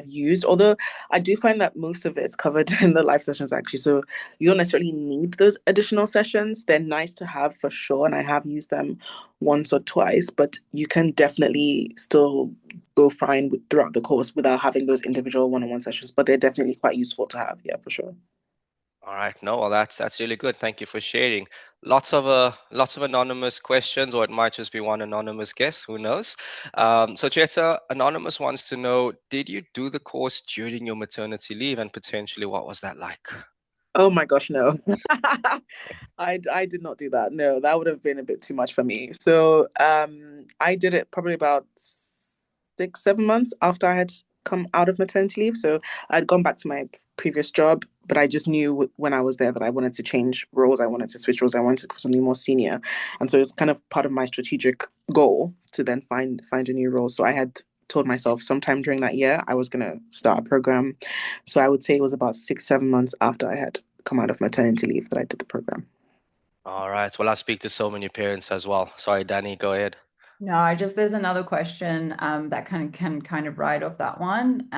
used. Although I do find that most of it is covered in the live sessions actually. So you don't necessarily need those additional sessions. They're nice to have for sure, and I have used them once or twice, but you can definitely still go fine throughout the course without having those individual one-on-one sessions. But they're definitely quite useful to have, yeah, for sure. All right, no, well, that's really good. Thank you for sharing. Lots of anonymous questions, or it might just be one anonymous guess. Who knows? So, Cheta, anonymous wants to know: did you do the course during your maternity leave, and potentially what was that like? Oh my gosh, no. I did not do that. No, that would have been a bit too much for me. So I did it probably about 6, 7 months after I had come out of maternity leave. So I'd gone back to my previous job, but I just knew when I was there that I wanted to change roles. I wanted to switch roles. I wanted to go for something more senior. And so it's kind of part of my strategic goal to then find a new role. So I had told myself sometime during that year I was gonna start a program. So I would say it was about 6, 7 months after I had come out of maternity leave that I did the program. All right. Well, I speak to so many parents as well. Sorry, Dani, go ahead. No, there's another question that can kind of ride off that one.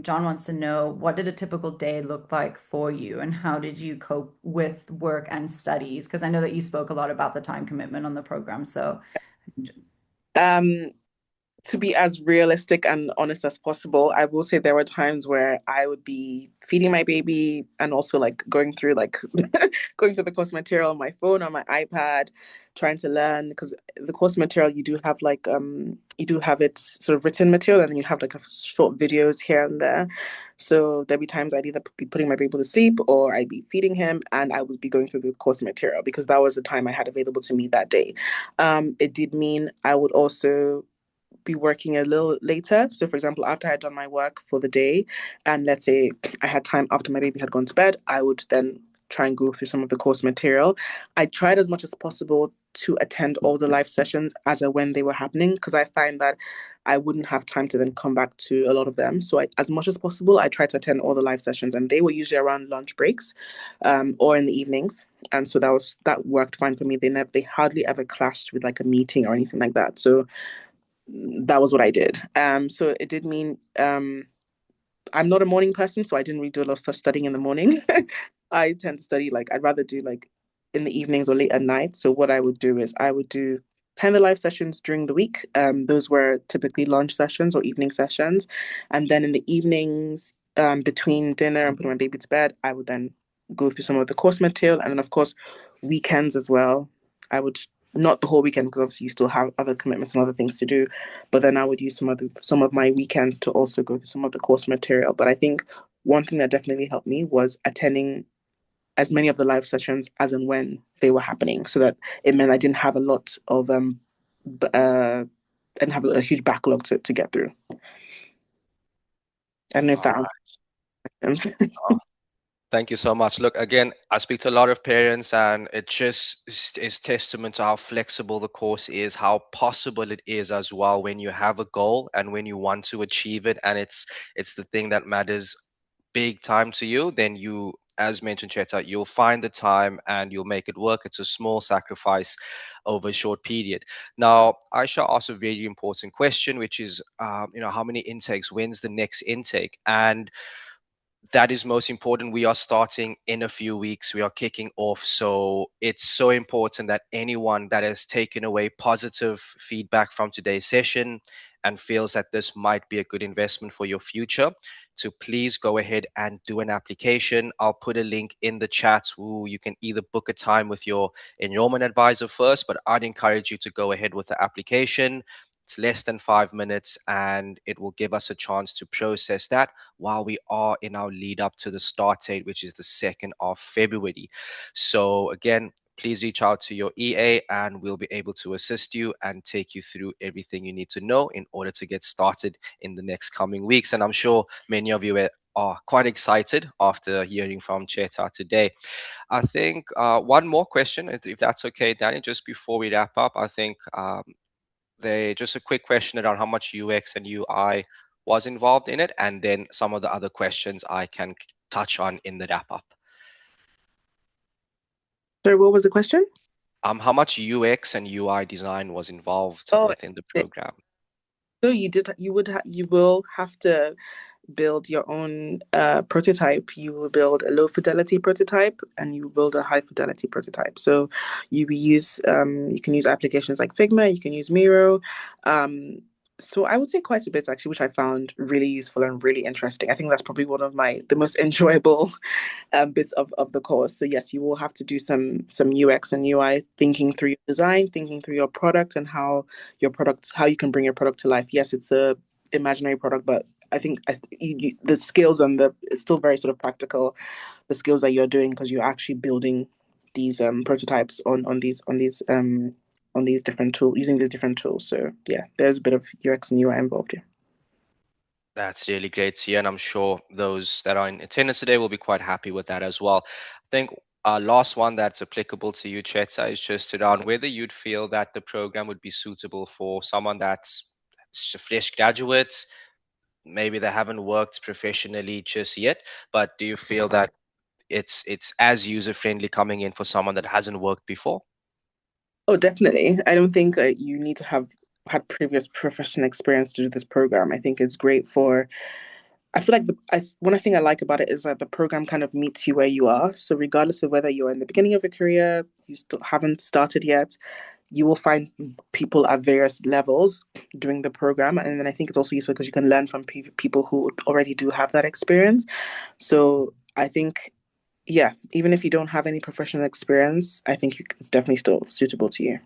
John wants to know, what did a typical day look like for you, and how did you cope with work and studies? Because I know that you spoke a lot about the time commitment on the program. So Um, to be as realistic and honest as possible, I will say there were times where I would be feeding my baby and also like going through going through the course material on my phone, on my iPad, trying to learn because the course material you do have it sort of written material and then you have like a short videos here and there. So there'd be times I'd either be putting my baby to sleep or I'd be feeding him and I would be going through the course material because that was the time I had available to me that day. It did mean I would also be working a little later. So, for example, after I had done my work for the day, and let's say I had time after my baby had gone to bed, I would then try and go through some of the course material. I tried as much as possible to attend all the live sessions as and when they were happening because I find that I wouldn't have time to then come back to a lot of them. So, as much as possible, I tried to attend all the live sessions, and they were usually around lunch breaks, or in the evenings. And so that worked fine for me. They hardly ever clashed with like a meeting or anything like that. So that was what I did. So it did mean I'm not a morning person, so I didn't really do a lot of such studying in the morning. I tend to study like I'd rather do like in the evenings or late at night. So what I would do is I would do 10 the live sessions during the week. Those were typically lunch sessions or evening sessions. And then in the evenings, between dinner and putting my baby to bed, I would then go through some of the course material. And then, of course, weekends as well. I would not the whole weekend because obviously you still have other commitments and other things to do. But then I would use some of my weekends to also go through some of the course material. But I think one thing that definitely helped me was attending as many of the live sessions as and when they were happening, so that it meant I didn't have a lot of and have a huge backlog to get through. I don't know if All that right. answers. Thank you so much. Look, again, I speak to a lot of parents, and it just is testament to how flexible the course is, how possible it is as well when you have a goal and when you want to achieve it, and it's the thing that matters big time to you. Then you, as mentioned, Cheta, you'll find the time and you'll make it work. It's a small sacrifice over a short period. Now, Aisha asked a very important question, which is, how many intakes? When's the next intake? And that is most important. We are starting in a few weeks. We are kicking off. So it's so important that anyone that has taken away positive feedback from today's session and feels that this might be a good investment for your future, to please go ahead and do an application. I'll put a link in the chat who you can either book a time with your enrollment advisor first, but I'd encourage you to go ahead with the application. It's less than 5 minutes and it will give us a chance to process that while we are in our lead up to the start date, which is the 2nd of February. So again, please reach out to your EA and we'll be able to assist you and take you through everything you need to know in order to get started in the next coming weeks. And I'm sure many of you are quite excited after hearing from Cheta today. I think one more question, if that's okay, Dani, just before we wrap up. I think they just a quick question around how much UX and UI was involved in it, and then some of the other questions I can touch on in the wrap up. Sorry, what was the question? How much UX and UI design was involved Oh, within the program? so you will have to build your own prototype. You will build a low fidelity prototype and you will build a high fidelity prototype. So you can use applications like Figma, you can use Miro. So I would say quite a bit actually, which I found really useful and really interesting. I think that's probably one of the most enjoyable bits of the course. So yes, you will have to do some UX and UI, thinking through your design, thinking through your product and how you can bring your product to life. Yes, it's a imaginary product, but I think the skills and it's still very sort of practical. the skills that you're doing because you're actually building these prototypes on these different tools, using these different tools. So yeah, there's a bit of UX and UI involved here. That's really great to hear, and I'm sure those that are in attendance today will be quite happy with that as well. I think last one that's applicable to you, Cheta, is just around whether you'd feel that the program would be suitable for someone that's a fresh graduate. Maybe they haven't worked professionally just yet, but do you feel that it's as user friendly coming in for someone that hasn't worked before? Oh, definitely. I don't think you need to have had previous professional experience to do this program. I think it's great for. I feel like one thing I like about it is that the program kind of meets you where you are. So regardless of whether you're in the beginning of your career, you still haven't started yet, you will find people at various levels doing the program. And then I think it's also useful because you can learn from people who already do have that experience. So I think, yeah, even if you don't have any professional experience, I think it's definitely still suitable to you.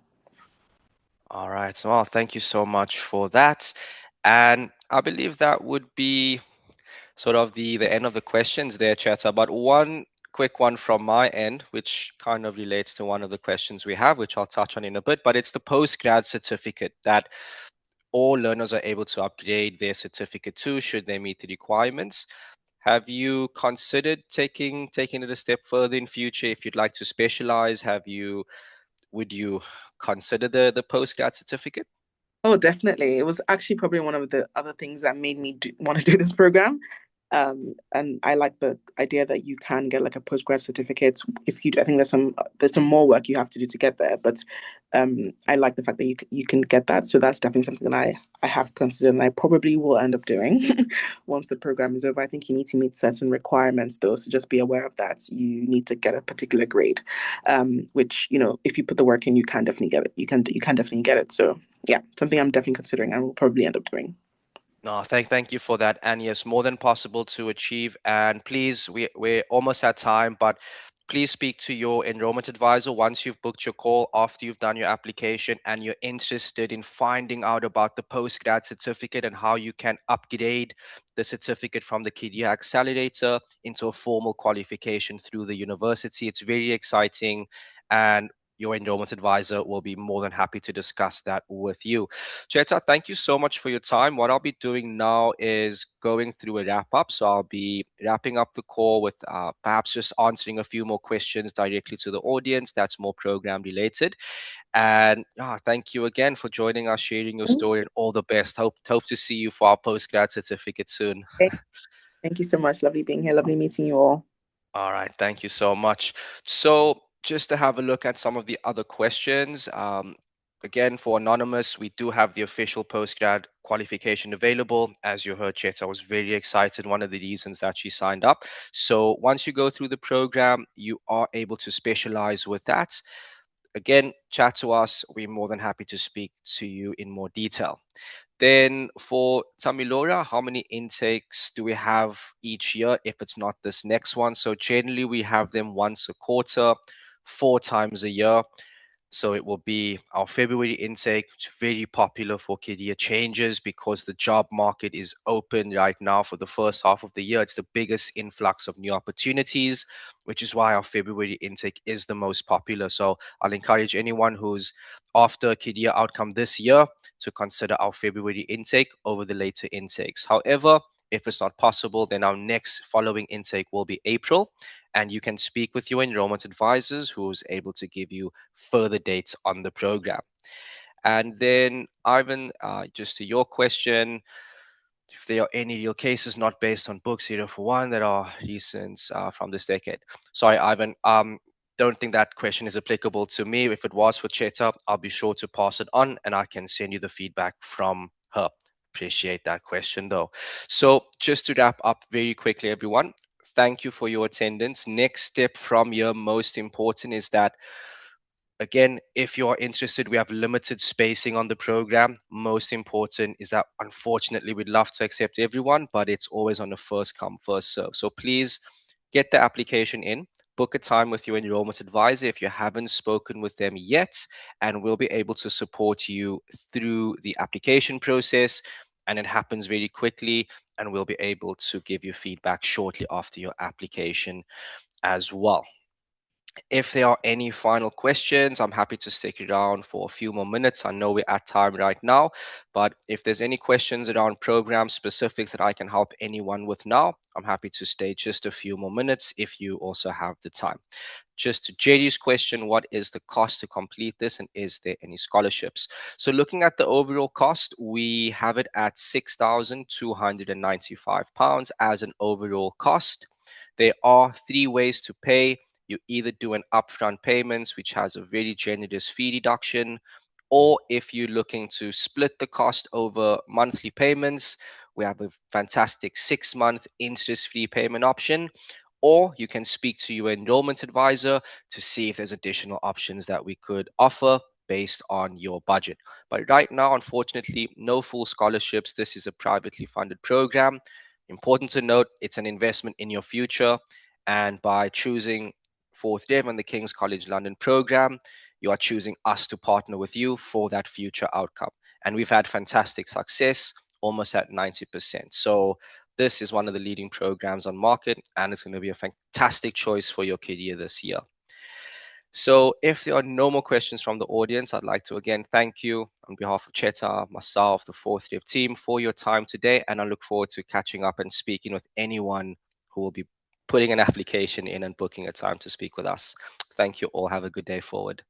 All right. So, well, thank you so much for that. And I believe that would be sort of the end of the questions there, Cheta. But one quick one from my end, which kind of relates to one of the questions we have, which I'll touch on in a bit, but it's the postgrad certificate that all learners are able to upgrade their certificate to should they meet the requirements. Have you considered taking it a step further in future if you'd like to specialize? Would you consider the postgrad certificate? Oh, definitely. It was actually probably one of the other things that made me want to do this program. And I like the idea that you can get like a postgrad certificate if you. I think there's some more work you have to do to get there, but I like the fact that you can get that. So that's definitely something that I have considered, and I probably will end up doing once the program is over. I think you need to meet certain requirements, though, so just be aware of that. You need to get a particular grade, which if you put the work in, you can definitely get it. You can definitely get it. So yeah, something I'm definitely considering and will probably end up doing. No, thank you for that. And yes, more than possible to achieve. And please, we're almost at time, but please speak to your enrollment advisor once you've booked your call, after you've done your application, and you're interested in finding out about the postgrad certificate and how you can upgrade the certificate from the Career Accelerator into a formal qualification through the university. It's very exciting, and your enrollment advisor will be more than happy to discuss that with you. Cheta, thank you so much for your time. What I'll be doing now is going through a wrap up. So I'll be wrapping up the call with perhaps just answering a few more questions directly to the audience that's more program related. And thank you again for joining us, sharing your story, and all the best. Hope to see you for our postgrad certificate soon. Thank you so much. Lovely being here. Lovely meeting you all. All right, thank you so much. So just to have a look at some of the other questions, again, for Anonymous, we do have the official postgrad qualification available. As you heard, Chet, I was very excited. One of the reasons that she signed up. So once you go through the program, you are able to specialize with that. Again, chat to us. We're more than happy to speak to you in more detail. Then for Tamilora, how many intakes do we have each year if it's not this next one? So generally we have them once a quarter, 4 times a year. So it will be our February intake, which is very popular for career changes because the job market is open right now for the first half of the year. It's the biggest influx of new opportunities, which is why our February intake is the most popular. So I'll encourage anyone who's after a career outcome this year to consider our February intake over the later intakes. However, if it's not possible, then our next following intake will be April, and you can speak with your enrollment advisors who's able to give you further dates on the program. And then, Ivan, just to your question, if there are any real cases not based on books, 0 for 1, that are recent from this decade. Sorry, Ivan, don't think that question is applicable to me. If it was for Cheta, I'll be sure to pass it on and I can send you the feedback from her. Appreciate that question though. So just to wrap up very quickly, everyone, thank you for your attendance. Next step from here, most important, is that again, if you're interested, we have limited spacing on the program. Most important is that unfortunately we'd love to accept everyone, but it's always on a first come, first serve. So please get the application in, book a time with your enrollment advisor if you haven't spoken with them yet, and we'll be able to support you through the application process. And it happens very quickly, and we'll be able to give you feedback shortly after your application as well. If there are any final questions, I'm happy to stick around for a few more minutes. I know we're at time right now, but if there's any questions around program specifics that I can help anyone with now, I'm happy to stay just a few more minutes if you also have the time. Just to JD's question, what is the cost to complete this, and is there any scholarships? So looking at the overall cost, we have it at £6,295 as an overall cost. There are 3 ways to pay. You either do an upfront payment, which has a very generous fee deduction, or if you're looking to split the cost over monthly payments, we have a fantastic 6-month interest-free payment option, or you can speak to your enrollment advisor to see if there's additional options that we could offer based on your budget. But right now, unfortunately, no full scholarships. This is a privately funded program. Important to note, it's an investment in your future. And by choosing FourthRev and the King's College London program, you are choosing us to partner with you for that future outcome. And we've had fantastic success, almost at 90%. So this is one of the leading programs on market, and it's going to be a fantastic choice for your career this year. So if there are no more questions from the audience, I'd like to again thank you on behalf of Cheta, myself, the FourthRev team for your time today. And I look forward to catching up and speaking with anyone who will be putting an application in and booking a time to speak with us. Thank you all. Have a good day forward.